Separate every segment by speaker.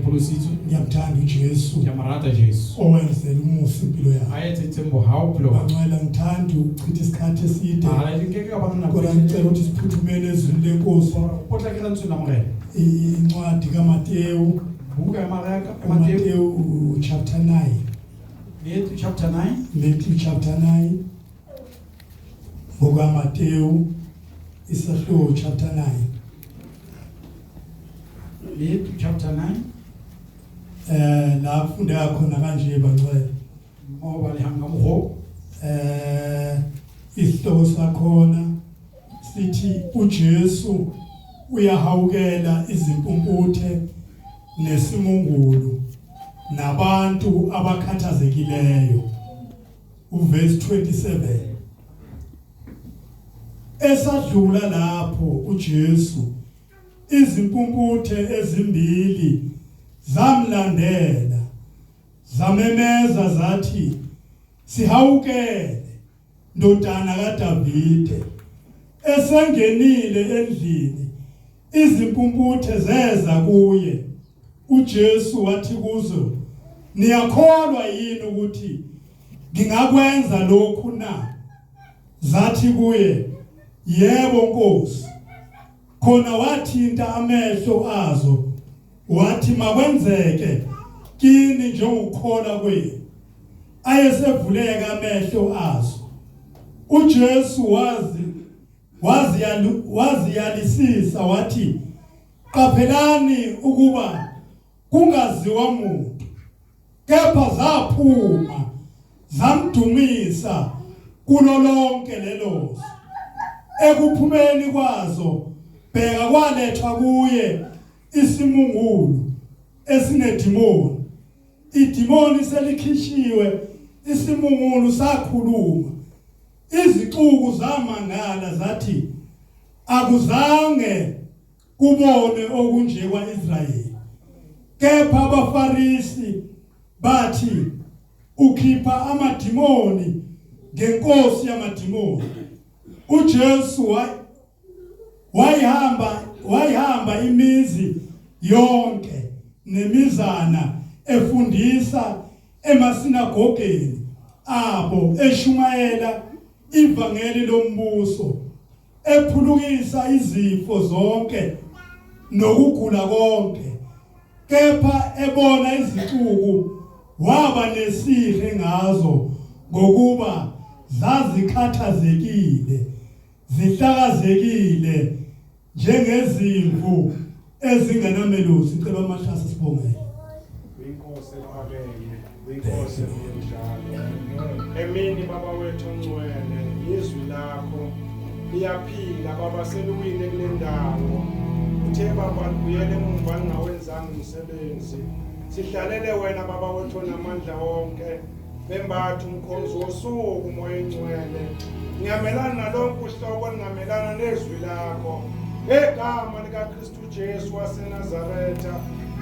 Speaker 1: polositswe
Speaker 2: ngiyamthanda uJesu
Speaker 1: ke marata Jesu
Speaker 2: owenzela umusa impilo yakhe
Speaker 1: a etse tsembo ha o phelo
Speaker 2: bangcwele ngithanda ukuchitha isikhathi eside
Speaker 1: ala dingeke ka bana
Speaker 2: kodwa ngicela ukuthi siphuthumele ezwini lenkosi
Speaker 1: potla ke ntse la morena
Speaker 2: incwadi kaMateyu
Speaker 1: buka ya maraka
Speaker 2: Matthew chapter 9
Speaker 1: Matthew chapter 9
Speaker 2: Matthew chapter 9 Buka Matthew isahluko chapter 9
Speaker 1: Matthew chapter 9
Speaker 2: la kufunda khona kanje bangcwele
Speaker 1: ngoba lihanga mho
Speaker 2: isihloko sakhona sithi uJesu uyahawukela izimpumputhe nesimungulu nabantu abakhathazekileyo uverse 27 esadlula lapho uJesu izimpumputhe ezimbili zamlandela zamemeza zathi sihawukele ndodana kaDavide esengenile endlini izimpumputhe zeza kuye uJesu wathi kuzo niyakholwa yini ukuthi ngingakwenza lokhu na zathi kuye yebo Nkosi khona wathinta amehlo azo wathi makwenzeke kini njengokukholwa kwenu ayesevuleka amehlo azo uJesu waziyalisisa wathi qaphelani ukuba kungaziwa muntu kepha zaphuma zamdumisa kulo lonke lelo ekuphumeni kwazo bheka kwalethwa kuye isimungulu esinedimoni idimoni selikhishiwe isimungulu sakhuluma izixuku zamangala zathi akuzange kubone okunje kwaIsrayeli kepha abaFarisi bathi ukhipha amadimoni ngenkosi yamadimoni uJesu wayihamba imizi yonke nemizana efundisa emasinagogeni abo eshumayela ivangeli lombuso ephulukisa izifo zonke nokugula konke kepha ebona izixuku waba nesihe ngazo ngokuba zazikhathazekile zihlakazekile njengezimvu ezingenamelusi cela amahlasa sibongele
Speaker 3: inkosi ephakeme inkosi enjalo emini baba wethu ongcwele izwi lakho liyaphila baba seluwile kule ndawo uthe baba ubuyele emuva ngawenzanga umsebenzi sihlalele wena baba wethu namandla wonke bembathu umkhonzo wosuku moya engcwele ngiyamelana nalonke uhlobo ningamelana nezwi lakho egama likaKristu Jesu waseNazaretha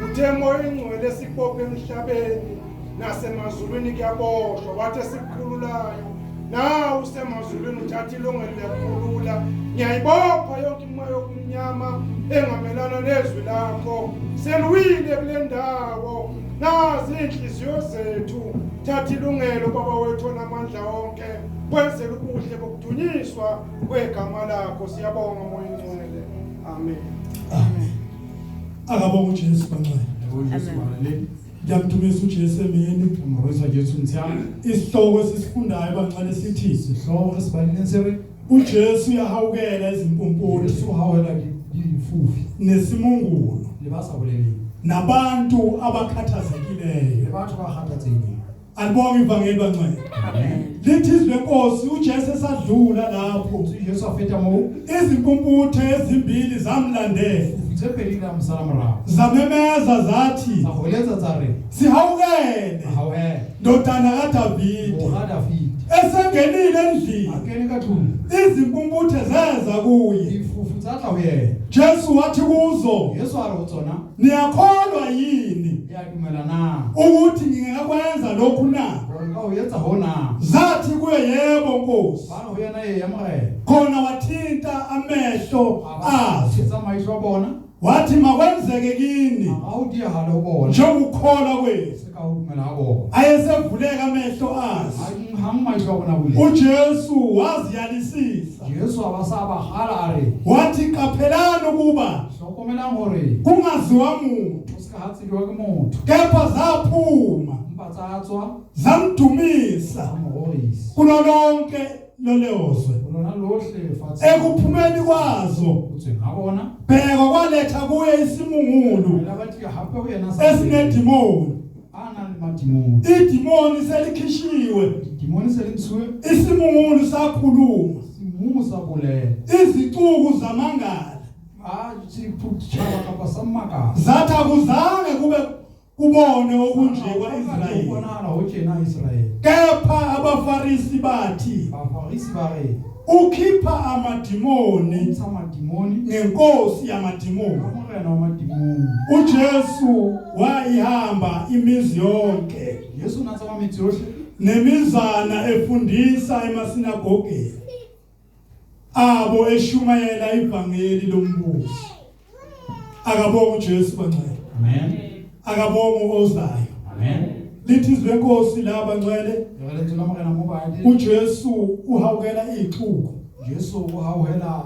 Speaker 3: uthe moya engcwele sikuphe emhlabeni nasemazulwini kuyaboshwa wathi sikukhululayo na usemazulwini uthatha ilungelo lokukhulula ngiyayibopha yonke imoya yokumnyama engamelana nezwi lakho seluwile kule ndawo nazi inhliziyo zethu thatha ilungelo baba wethu namandla wonke kwenzela ubuhle bokudunyiswa kwegama lakho siyabonga moya engcwele amen
Speaker 2: amen akabonga uJesu bangcwele
Speaker 1: amen
Speaker 2: ngiyamthumisa uJesu emini
Speaker 1: umroza Jesu ntsiyana
Speaker 2: isihloko sisifundayo bangcwele sithi
Speaker 1: sihloko esibalulekile
Speaker 2: uJesu uyahawukela izimpumputhe
Speaker 1: usuhawela ifufi
Speaker 2: nesimungulu
Speaker 1: libasabuleleni
Speaker 2: nabantu abakhathazekileyo
Speaker 1: abantu abakhathazekileyo
Speaker 2: alibonga ivangeli bangcwele
Speaker 1: amen
Speaker 2: lithi izwe Nkosi uJesu esadlula lapho
Speaker 1: uJesu afeta mo
Speaker 2: izimpumputhe ezimbili zamlandela
Speaker 1: zepelila msalamra
Speaker 2: zamemeza zathi
Speaker 1: saholenza tsare
Speaker 2: sihawukele
Speaker 1: hawe
Speaker 2: ndodana kaDavide
Speaker 1: David
Speaker 2: esengenile endlini
Speaker 1: akene kathulu
Speaker 2: izimpumputhe zeza kuye
Speaker 1: ifufu tsatla uye
Speaker 2: Jesu wathi kuzo
Speaker 1: Yesu arotsona
Speaker 2: niyakholwa yini
Speaker 1: yakimela na
Speaker 2: ukuthi ngingakwenza lokhu na
Speaker 1: uyenza hona
Speaker 2: zathi kuye yebo Nkosi
Speaker 1: bana uyena yeyamre
Speaker 2: khona wathinta amehlo azo
Speaker 1: samaisho bona
Speaker 2: wathi makwenzeke kini
Speaker 1: How dia halo bona.
Speaker 2: njengokukholwa kwethu.
Speaker 1: Seka ukumela abo.
Speaker 2: Ayesevuleka amehlo azi.
Speaker 1: Hang mai shwa bona bule.
Speaker 2: uJesu waziyalisisa
Speaker 1: Yesu abasaba halare.
Speaker 2: wathi qaphelani ukuba
Speaker 1: Sokomela ngore.
Speaker 2: kungaziwa muntu
Speaker 1: Uska hatsi ke umuntu.
Speaker 2: kepha zaphuma
Speaker 1: Mpatsatswa
Speaker 2: zamdumisa
Speaker 1: amhoris.
Speaker 2: kulo lonke lolezwe
Speaker 1: Ulona lohle fatsi.
Speaker 2: ekuphumeni kwazo
Speaker 1: Utse ngabona.
Speaker 2: bheka kwaletha kuye isimungulu
Speaker 1: Labathi hape uyena
Speaker 2: esinedimoni
Speaker 1: ana madimoni.
Speaker 2: idimoni selikhishiwe
Speaker 1: Dimoni selimsuwe.
Speaker 2: isimungulu sakhuluma
Speaker 1: Simusa bule.
Speaker 2: izicuku zamangala
Speaker 1: Chiputshaba kapasamaka.
Speaker 2: zathi akuzange kube kubone okunje kwa-Israyeli
Speaker 1: Ubonana ojena Israel.
Speaker 2: kepha abafarisi bathi
Speaker 1: Afarisi bare.
Speaker 2: ukhipha amadimoni
Speaker 1: Sama dimoni.
Speaker 2: ngenkosi yamadimoni
Speaker 1: Amorena wamadimoni.
Speaker 2: uJesu wayihamba imizi yonke
Speaker 1: Yesu natsama mitsohle.
Speaker 2: nemizana efundisa emasinagogeni abo eshumayela ivangeli lombuso. Akabonga uJesu bangcwele.
Speaker 1: Amen.
Speaker 2: Akabonga ozayo.
Speaker 1: Amen.
Speaker 2: Lithi izwe Nkosi la bangcwele
Speaker 1: Yalento lamorena mobadi.
Speaker 2: uJesu uhawukela ixuku.
Speaker 1: Yesu uhawela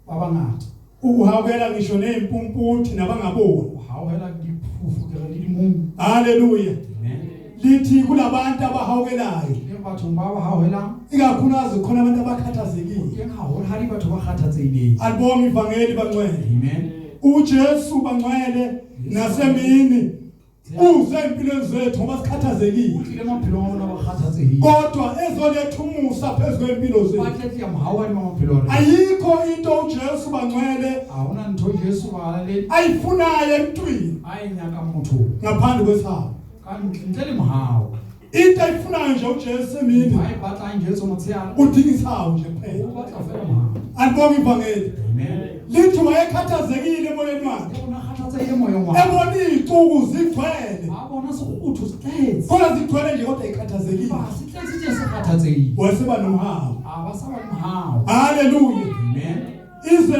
Speaker 1: babangata.
Speaker 2: Uhawukela ngisho nezimpumputhi nabangaboni.
Speaker 1: Uhawela diphufu ke dimungu.
Speaker 2: Haleluya.
Speaker 1: Amen.
Speaker 2: Lithi kulabantu abahawukelayo
Speaker 1: Batho baba hawela.
Speaker 2: ikakhulukazi khona abantu abakhathazekile.
Speaker 1: Yengahol hari batho ba khathatsehile.
Speaker 2: Alibonga ivangeli bangcwele.
Speaker 1: Amen.
Speaker 2: uJesu bangcwele nasemini uze empilweni zethu ngoba sikhathazekile
Speaker 1: Kile maphilo wona ba khathatsehile.
Speaker 2: kodwa ezoletha umusa phezulu kwempilo zethu.
Speaker 1: Bathi yamhawali maphilo.
Speaker 2: Ayikho into uJesu bangcwele
Speaker 1: Awuna ntho Yesu balale.
Speaker 2: ayifunayo emntwini
Speaker 1: Ayinyaka motho.
Speaker 2: ngaphandle kwesabo.
Speaker 1: Kanti ntle mhawu.
Speaker 2: Into ayifunayo nje uJesu emini
Speaker 1: Hayi batla Yesu motsiyana.
Speaker 2: udinga isawo nje kuphela.
Speaker 1: Ubatla fela mhawu.
Speaker 2: Alibonga ivangeli.
Speaker 1: Amen.
Speaker 2: Lithi wayekhathazekile emoyeni wakhe
Speaker 1: Yona khathatsehile moyo wakhe.
Speaker 2: ebona iy'cuku zigcwele
Speaker 1: Abona sokuthu sihlezi.
Speaker 2: kodwa zigcwele nje kodwa ikhathazekile
Speaker 1: Basihlezi nje sikhathatsehile.
Speaker 2: waseba nomhawu.
Speaker 1: Abasaba mhawu.
Speaker 2: Haleluya.
Speaker 1: Amen.
Speaker 2: Izwe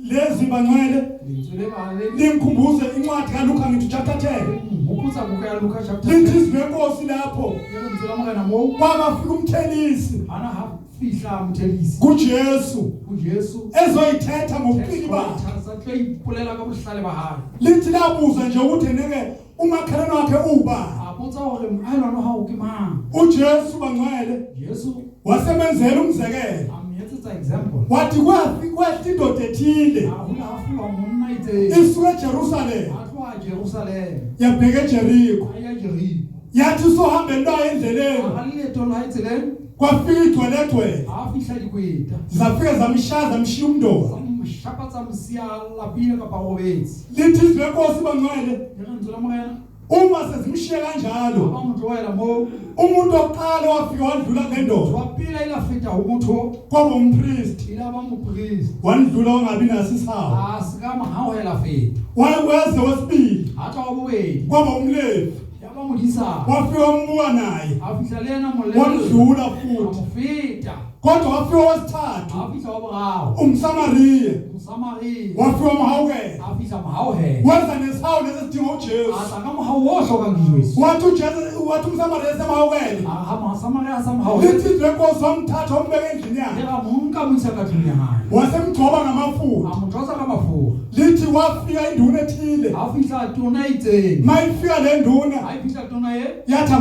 Speaker 2: lezi bangcwele
Speaker 1: Litswele balale.
Speaker 2: limkhumbuze incwadi kaLuka ngithi chapter 10.
Speaker 1: Ukutsa kuka Luka chapter
Speaker 2: Lithi
Speaker 1: 10.
Speaker 2: izwe Nkosi lapho
Speaker 1: Yena mzela mangana mo.
Speaker 2: kwakafika umthelisi
Speaker 1: Ana hafihla umthelisi.
Speaker 2: kuJesu
Speaker 1: uJesu
Speaker 2: ezoyithetha ngobuqili bakhe.
Speaker 1: sahle ipulela kabuhlale bahayi.
Speaker 2: Lithi labuza nje ukuthi neke umakhelwane wakhe uba
Speaker 1: Abutsa hore mhailwana ha o ke mang.
Speaker 2: uJesu bangcwele
Speaker 1: Yesu
Speaker 2: wasemenzela umzekelo
Speaker 1: amyetsetsa example.
Speaker 2: wathi kwehla indoda ethile
Speaker 1: Ahula hafulwa monna itse.
Speaker 2: isuke eJerusalem
Speaker 1: Atwa Jerusalem.
Speaker 2: yabheka eJeriko
Speaker 1: Aya Jeriko.
Speaker 2: yathi sohambe layo endleleni
Speaker 1: Ahalile tola itseleng.
Speaker 2: kwafika igcwelegcwele
Speaker 1: Afihla dikweta.
Speaker 2: zafike zamshaza zamshiya umndoda.
Speaker 1: Samshapatsa msia lapile kapa robetsi.
Speaker 2: Lithi izwe Nkosi bangcwele
Speaker 1: Yena mzela mangana.
Speaker 2: uma sezimshiye kanjalo
Speaker 1: Abamjoela mo.
Speaker 2: umuntu oqala wafika wadlula ngendoda
Speaker 1: Wapila ila fita umutho.
Speaker 2: kwaba umpriest
Speaker 1: Ila bamupriest.
Speaker 2: wandlula wangabi nasisawo
Speaker 1: Asikama hawela fita.
Speaker 2: wayeweze wesibili
Speaker 1: Hata wabuwe.
Speaker 2: kwaba umlevi
Speaker 1: Yabamudisa.
Speaker 2: wafika umbuka naye
Speaker 1: Afihla lena molelo.
Speaker 2: wandlula futhi
Speaker 1: Amufita.
Speaker 2: kodwa wafika wesithathu
Speaker 1: Afihla wabrawo.
Speaker 2: umsamariya
Speaker 1: Samari.
Speaker 2: wafika wamhawukela
Speaker 1: Afihla mahawhe.
Speaker 2: wenza nesawo lesidinga uJesu
Speaker 1: Asakama hawohlo kangiJesu.
Speaker 2: wathi uJesu wathi umsamariya esemhawukela
Speaker 1: Ahama Samaria samhawhe.
Speaker 2: lithi izwe Nkosi wamthatha wambeka endlini yakhe
Speaker 1: Yera munka mwisa kathini hayi.
Speaker 2: wasemgcoba ngamafutha
Speaker 1: Amuthosa kamafuha.
Speaker 2: lithi wafika induna ethile
Speaker 1: Afihla tuna itseni.
Speaker 2: mayifika le nduna
Speaker 1: Ayifihla tuna ye.
Speaker 2: yathi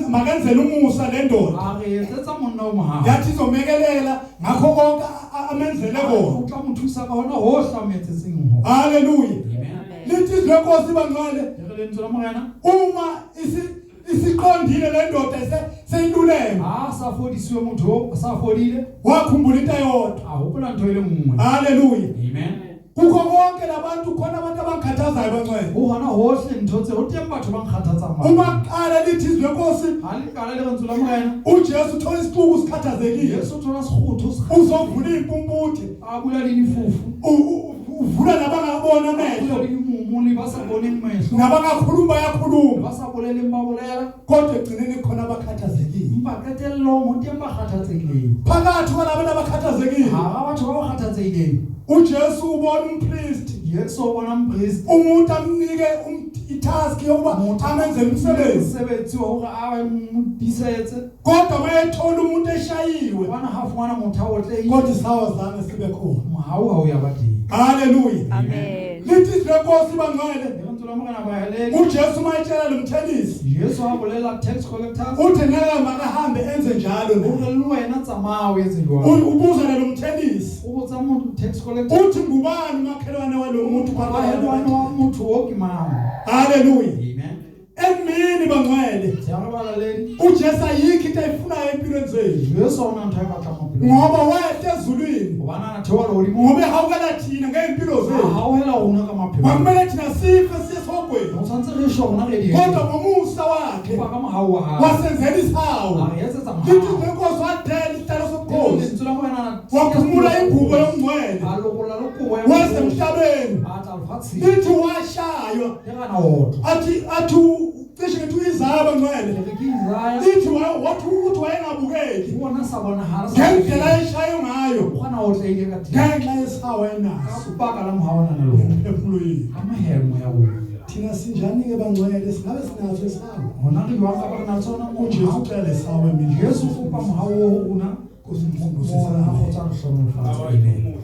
Speaker 2: makenzele umusa le ndoda
Speaker 1: Are yetsetsa monna o mohaho.
Speaker 2: yathi izomekelela ngakho konke amenzele kona.
Speaker 1: Uka muthusa ka hona hohla metsetseng ho.
Speaker 2: Haleluya.
Speaker 1: Amen.
Speaker 2: Lithi izwe Nkosi bangcwele
Speaker 1: Yere ntsela morena.
Speaker 2: uma isiqondile le ndoda seyiluleme
Speaker 1: Safodisiwe motho safodile.
Speaker 2: wakhumbula into eyodwa.
Speaker 1: Hopola ntho ile nngwe.
Speaker 2: Haleluya.
Speaker 1: Amen.
Speaker 2: Kukho konke labantu khona abantu abangikhathazayo bangcwele.
Speaker 1: O hona hohle ntho tse ho teng batho ba nkgathatsa mma.
Speaker 2: Uma qala lithi izwe Nkosi
Speaker 1: Ha le kala le re ntsela morena.
Speaker 2: uJesu uthola isixuku sikhathazekile
Speaker 1: Yesu thola sekgotho se.
Speaker 2: uzovula impumputhi
Speaker 1: A bula le difufu.
Speaker 2: uvula nabangabona
Speaker 1: A bula
Speaker 2: amehlo
Speaker 1: le dimumu le ba sa boneng mehlo.
Speaker 2: nabangakhuluma bayakhuluma
Speaker 1: Ba sa boleleng ba bolela.
Speaker 2: kodwa egcineni khona abakhathazekile.
Speaker 1: Mpa qetellong ho teng ba kgathatsehileng.
Speaker 2: Phakathi kwalabantu abakhathazekile
Speaker 1: Ha batho ba kgathatsehileng.
Speaker 2: uJesu ubona umpriest
Speaker 1: Yesu bona mpriest
Speaker 2: umuntu amnike itask yokuba amenze umsebenzi
Speaker 1: umsebenzi wa awe mudisetse
Speaker 2: kodwa mayethola umuntu eshayiwe
Speaker 1: wana hafumana umuntu awotle
Speaker 2: kodwa isawa zane sibe khona
Speaker 1: hawu yabadi
Speaker 2: haleluya
Speaker 4: Amen.
Speaker 2: lithi lenkosi bangcwele
Speaker 1: ngizolamukana baheleli
Speaker 2: uJesu mayitshela lomthelisi
Speaker 1: Yesu abulela tax collectors
Speaker 2: uthi ngeke makahambe enze njalo
Speaker 1: uwena tsamawe yenziwa
Speaker 2: ubuza lomthelisi
Speaker 1: ubutsa umuntu tax collector
Speaker 2: uthi ngubani makhelwane walomuntu
Speaker 1: bahelwane wa umuntu wokimama
Speaker 2: haleluya
Speaker 1: amen
Speaker 2: emini bangcwele
Speaker 1: siyabalaleli
Speaker 2: uJesu ayikho into ayifunayo empilweni zethu
Speaker 1: Yesu unanthayi bahlamaphilo
Speaker 2: ngoba wayethe ezulwini
Speaker 1: ubana nathiwa lo limo
Speaker 2: ngoba hawukela thina ngempilo zethu
Speaker 1: hawela una kamaphilo
Speaker 2: kwakumele thina sife siyesogweni
Speaker 1: usanze lisho una leli
Speaker 2: kodwa ngomusa wakhe
Speaker 1: kwa kama hawa
Speaker 2: wasenzela isawo
Speaker 1: ayese
Speaker 2: lithi
Speaker 1: tsamao
Speaker 2: lenkosi wadela isitalo sobukhosi
Speaker 1: ngitsula mwana
Speaker 2: wakhumula ingubo yomngcwele
Speaker 1: alokola lokuwe
Speaker 2: wasemhlabeni
Speaker 1: atalfatsi
Speaker 2: lithi washaywa
Speaker 1: ngana wodwa
Speaker 2: athi cishe ngithi izaba ngcwele
Speaker 1: ngikizaya
Speaker 2: lithi wathi ukuthi wayengabukeki
Speaker 1: ubona sabona hala
Speaker 2: ngendlela eshayo ngayo
Speaker 1: khona wotle ngekathi
Speaker 2: ngenxa yesawa enaso
Speaker 1: subaka lamhawana nalo
Speaker 2: emphefumulweni
Speaker 1: amahemo yawo
Speaker 2: thina sinjani-ke bangcwele singabe sinaso esawa
Speaker 1: ngona riwanga bakanatsona
Speaker 2: ujesu ucela esawa emini
Speaker 1: Yesu upa mhawo una
Speaker 2: kusimfundisisa
Speaker 1: mona khotsa hlono fa amen